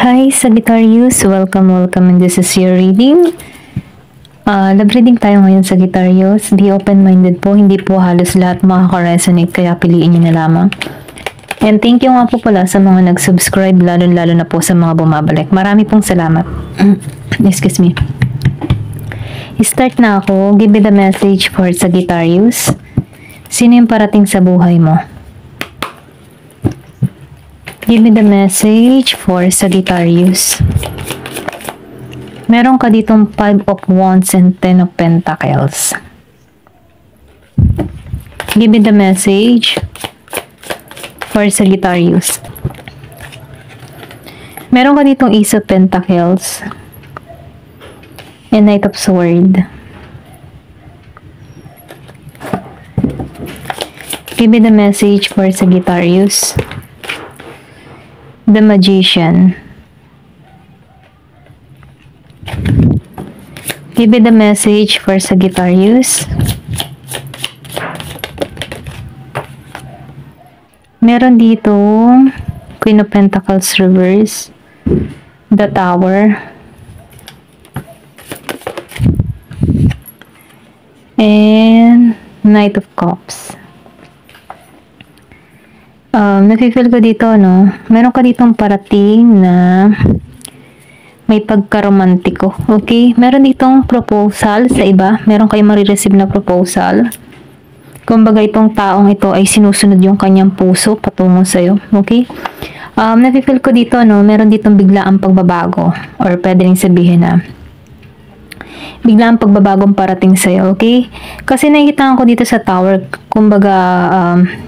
Hi Sagittarius! Welcome and this is your reading. Love reading tayo ngayon Sagittarius. Be open-minded po, hindi po halos lahat makaka-resonate kaya piliin nyo na lamang. And thank you nga po pala sa mga nag-subscribe, lalo na po sa mga bumabalik. Marami pong salamat. Excuse me. Start na ako. Give me the message for Sagittarius. Sino yung parating sa buhay mo? Give me the message for Sagittarius. Meron ka ditong 5 of Wands and 10 of Pentacles. Give me the message for Sagittarius. Meron ka ditong Ace of Pentacles and Knight of Swords. Give me the message for Sagittarius. The Magician. Give me the message for Sagittarius. Meron dito Queen of Pentacles reverse, the Tower, and Knight of Cups. Nafe-feel ko dito, no? Meron ka ditong parating na may pagkaromantiko. Okay? Meron ditong proposal sa iba. Meron kayong marireceive na proposal. Kumbaga itong taong ito ay sinusunod yung kanyang puso patungo sa'yo. Okay? Nafe-feel ko dito, no? Meron ditong biglaang pagbabago. Or pwede rin sabihin na biglang pagbabagong parating sa'yo, okay? Kasi nakikita ko dito sa tower, kumbaga,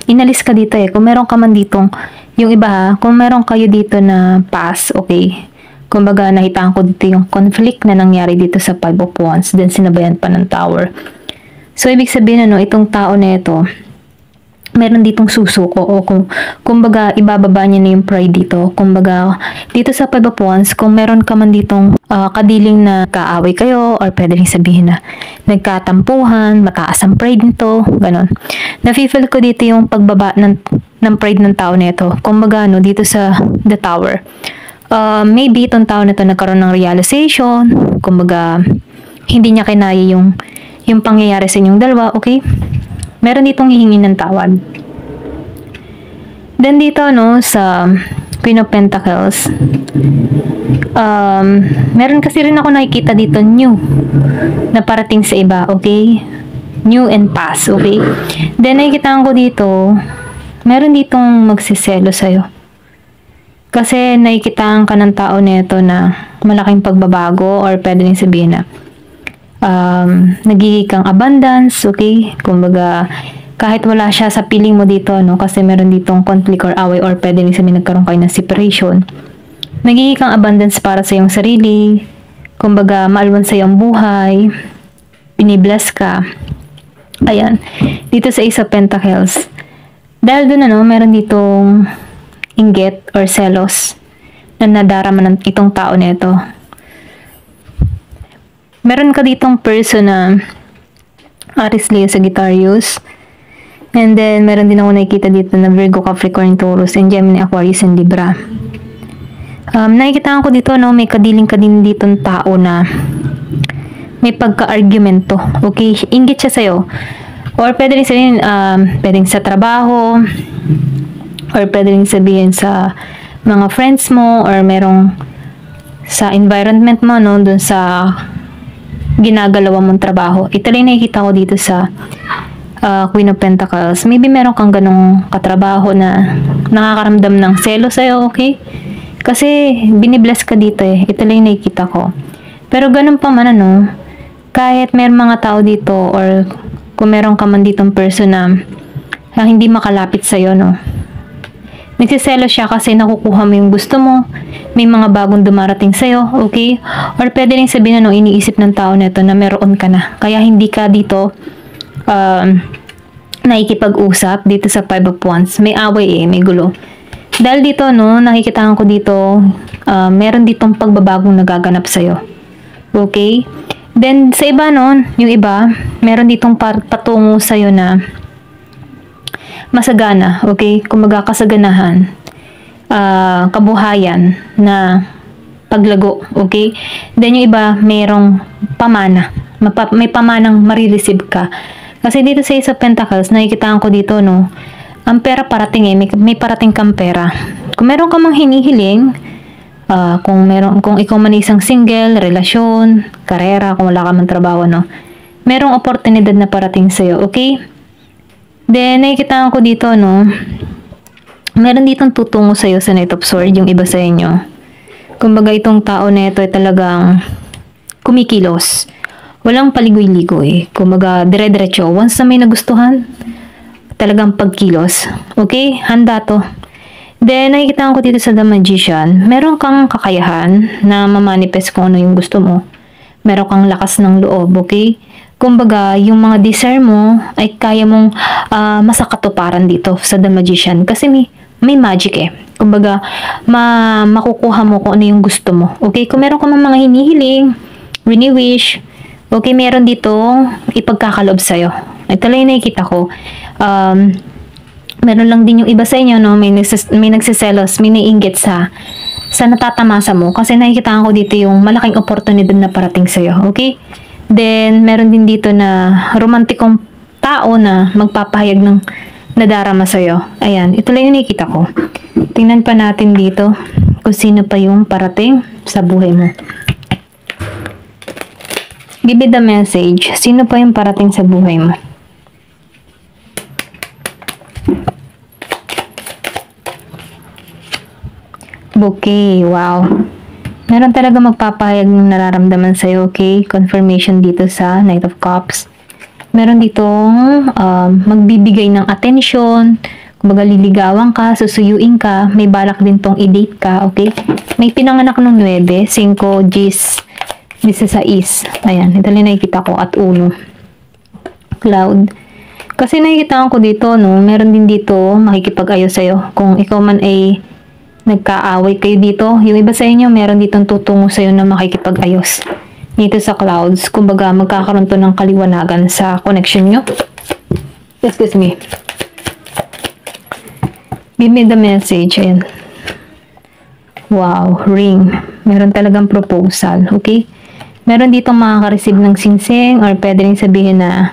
inalis ka dito eh. Kung meron ka man ditong, yung iba ha, kung meron kayo dito na past, okay? Kumbaga, nakita ko dito yung conflict na nangyari dito sa 5 of Wands, then sinabayan pa ng tower. So, ibig sabihin, ano, itong tao na ito, meron ditong susuko o kumbaga ibababa niya na yung pride dito. Kumbaga dito sa 5 of Wands, kung meron ka man ditong kadiling na kaaway kayo or pwede rin sabihin na nagkatampuhan, mataas ang pride nito, ganon. Nafe-feel ko dito yung pagbaba ng pride ng tao na ito. Kumbaga no, dito sa the tower. Maybe itong tao na ito nagkaroon ng realization, kumbaga hindi niya kinaya yung pangyayari sa inyong dalawa, okay? Meron ditong hihingi ng tawad. Then dito, no, sa Queen of Pentacles, meron kasi rin ako nakikita dito new na parating sa iba, okay? New and past, okay? Then nakikita ko dito, meron ditong magsiselo sa'yo. Kasi nakikita ka ng tao nito na malaking pagbabago or pwede rin sabihin na nagiging kang abundance, okay? Kumbaga, kahit wala siya sa piling mo dito, no? Kasi meron ditong conflict or away or pwede rin sabihin nagkaroon kayo ng separation. Nagiging kang abundance para sa iyong sarili. Kumbaga, maalwan sa iyong buhay. Binibless ka. Ayan. Dito sa Ace of Pentacles. Dahil doon, ano, meron ditong inggit or selos na nadarama ng itong tao na ito. Meron ka ditong person na Aries, Leo, Sagittarius. And then, meron din ako nakikita dito na Virgo, Capricorn, Taurus, and Gemini, Aquarius, and Libra. Nakikita ko dito, no, may kadiling ka din ditong tao na may pagka-argumento. Okay? Inggit siya sa'yo. Or pwede rin sabihin, pwedeng sa trabaho, or pwede rin sabihin sa mga friends mo, or merong sa environment mo, no, dun sa ginagalawa mong trabaho. Ito lang nakikita ko dito sa Queen of Pentacles. Maybe meron kang ganong katrabaho na nakakaramdam ng selo sa'yo, okay? Kasi binibless ka dito eh. Ito lang nakikita ko. Pero ganun pa man, ano, kahit meron mga tao dito or kung meron ka man ditong person na hindi makalapit sa'yo, no, nagsiselo siya kasi nakukuha mo yung gusto mo. May mga bagong dumarating sa'yo, okay? Or pwede rin sabihin na, no, iniisip ng tao na ito na meron ka na. Kaya hindi ka dito nakikipag-usap dito sa 5 of Wands. May away eh, may gulo. Dahil dito, no, nakikitaan ko dito, meron ditong pagbabagong nagaganap sa'yo. Okay? Then, sa iba, no, yung iba, meron ditong patungo sa'yo na masagana, okay? Kumbaga kasaganahan, kabuhayan na paglago, okay? Then yung iba, merong pamana. May pamanang marireceive ka. Kasi dito sa Ace of Pentacles, nakikitaan ko dito, no? Ang pera parating may parating kang pera. Kung meron ka mang hinihiling, kung ikaw man isang single, relasyon, karera, kung wala ka man trabaho, no? Merong oportunidad na parating sa'yo, okay? Then, nakikitaan ko dito, no? Meron ditong tutungo sa'yo sa Knight of Swords, yung iba sa inyo. Kumbaga, itong tao na ito ay talagang kumikilos. Walang paligoy-ligoy. Kumbaga, dire-diretso. Once na may nagustuhan, talagang pagkilos. Okay? Handa to. Then, nakikita ko dito sa The Magician, meron kang kakayahan na mamanifest kung ano yung gusto mo. Meron kang lakas ng loob, okay? Kumbaga, yung mga desire mo ay kaya mong masakatuparan dito sa The Magician. Kasi may magic eh. Kumbaga, makukuha mo kung ano yung gusto mo. Okay? Kung meron ka mga hinihiling, wini-wish, okay, meron dito ipagkakalob sa'yo. Ito lang yung nakikita ko. Meron lang din yung iba sa inyo, no? May nagsiselos, may naiinggit sa natatamasa mo. Kasi nakikita ko dito yung malaking oportunidad na parating sa'yo. Okay? Then, meron din dito na romantikong tao na magpapahayag ng nadarama sa'yo. Ayan, ito lang yung nakikita ko. Tingnan pa natin dito kung sino pa yung parating sa buhay mo. Give me the message. Sino pa yung parating sa buhay mo? Okay, wow. Meron talaga magpapahayag ng nararamdaman sa'yo, okay? Confirmation dito sa Knight of Cups. Meron ditong magbibigay ng attention, kumbaga liligawan ka, susuyuin ka, may balak din tong i-date ka, okay? May pinanganak ng 9, 5, 10, 16. Ayan, ito lang nakikita ko at 1. Cloud. Kasi nakikita ko dito, no, meron din dito makikipag-ayos sa'yo. Kung ikaw man ay nagkaaway kayo dito, yung iba sa inyo, meron ditong tutungo sa'yo na makikipag-ayos. Dito sa clouds, kumbaga magkakaroon to ng kaliwanagan sa connection nyo. Excuse me. Give me the message. Ayan. Wow, ring. Meron talagang proposal, okay? Meron ditong makaka-receive ng singsing or pwede rin sabihin na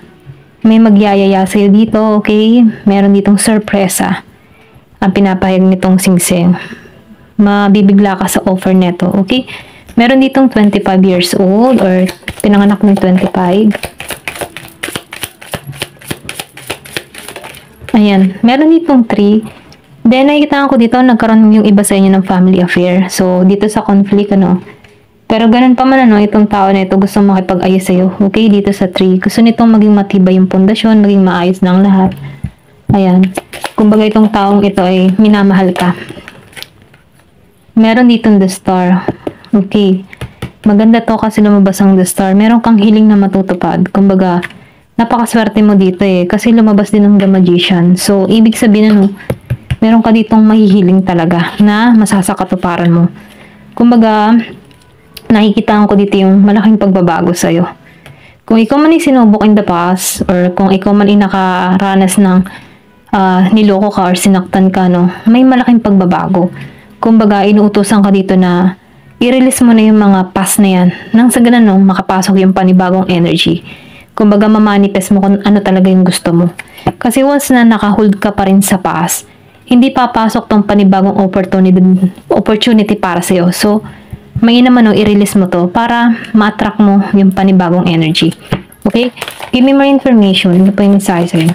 may magyayaya sa'yo dito, okay? Meron ditong sorpresa ang pinapahayag nitong singsing. Mabibigla ka sa offer neto, okay? Meron ditong 25 years old or pinanganak ng 25. Ayan, meron ditong 3. Then, nakikita ko dito, nagkaroon yung iba sa inyo ng family affair. So, dito sa conflict, ano. Pero ganun pa man, ano, itong tao na ito gusto makipag-ayos sa'yo. Okay, dito sa 3. Gusto nitong maging matibay yung pundasyon, maging maayos ng lahat. Ayan. Kumbaga itong taong ito ay minamahal ka. Meron ditong The Star. Okay. Maganda to kasi lumabas ang The Star. Meron kang hiling na matutupad. Kumbaga, napakaswerte mo dito eh. Kasi lumabas din ang The Magician. So, ibig sabihin ano, meron ka ditong mahihiling talaga na masasakatuparan mo. Kumbaga, nakikita ko dito yung malaking pagbabago sa'yo. Kung ikaw man ay sinubok in the past or kung ikaw man ay nakaranas ng niloko ka or sinaktan ka, no, may malaking pagbabago. Kumbaga, inuutosan ka dito na i-release mo na yung mga past na yan. Nang sa ganun, no, makapasok yung panibagong energy. Kumbaga, mamanifest mo kung ano talaga yung gusto mo. Kasi once na nakahold ka pa rin sa past, hindi papasok tong panibagong opportunity para sa'yo. So, may naman no, i-release mo to para ma-attract mo yung panibagong energy. Okay? Give me more information. Ano pa yung mensahe sa'yo?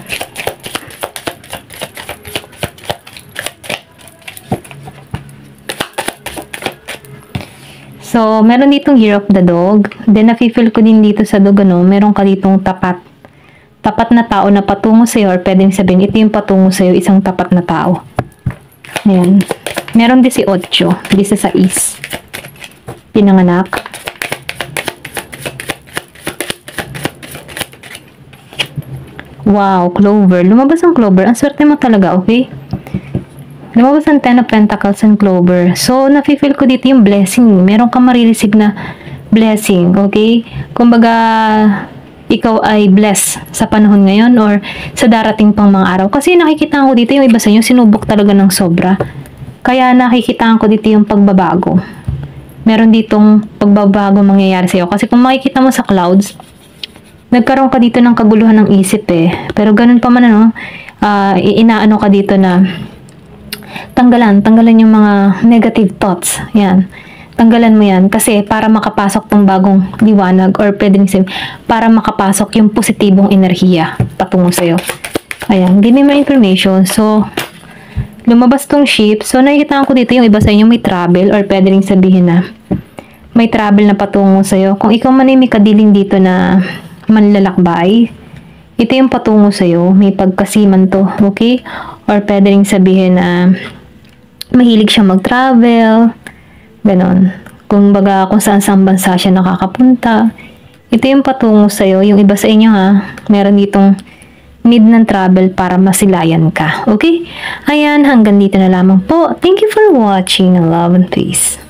So, meron ditong Year of the Dog. Then, nafe-feel ko din dito sa dog, ano, meron ka ditong tapat. Tapat na tao na patungo sa'yo or pwedeng sabihin, ito yung patungo sa'yo, isang tapat na tao. Ayan. Meron 18, 16. Pinanganak. Wow, Clover. Lumabas ang Clover. Ang swerte mo talaga, okay? Lumabas ang 10 of Pentacles and Clover. So, nafe-feel ko dito yung blessing. Meron kang marireceive na blessing, okay? Kumbaga, ikaw ay blessed sa panahon ngayon or sa darating pang mga araw. Kasi nakikita ko dito yung iba sa inyo, sinubok talaga ng sobra. Kaya nakikita ko dito yung pagbabago. meron ditong pagbabago mangyayari sa'yo. Kasi kung makikita mo sa clouds, nagkaroon ka dito ng kaguluhan ng isip eh. Pero ganun pa man ano, inaano ka dito na tanggalan yung mga negative thoughts. Yan. Tanggalan mo yan kasi para makapasok tong bagong liwanag or pwedeng sabihin, para makapasok yung positibong enerhiya patungo sa'yo. Ayan, give me more information. So, lumabas tong ship. So, nakikita ko dito yung iba sa inyo may travel or pwede rin sabihin na may travel na patungo sa'yo. Kung ikaw man ay may kadiling dito na manlalakbay, ito yung patungo sa'yo. May pagkasiman to, okay? Or pwede rin sabihin na mahilig siya mag-travel, ganon. Kung baga, kung saan bansa siya nakakapunta, ito yung patungo sa'yo. Yung iba sa inyo ha, meron ditong need ng travel para masilayan ka. Okay? Ayan, hanggang dito na lamang po. Thank you for watching. Love and peace.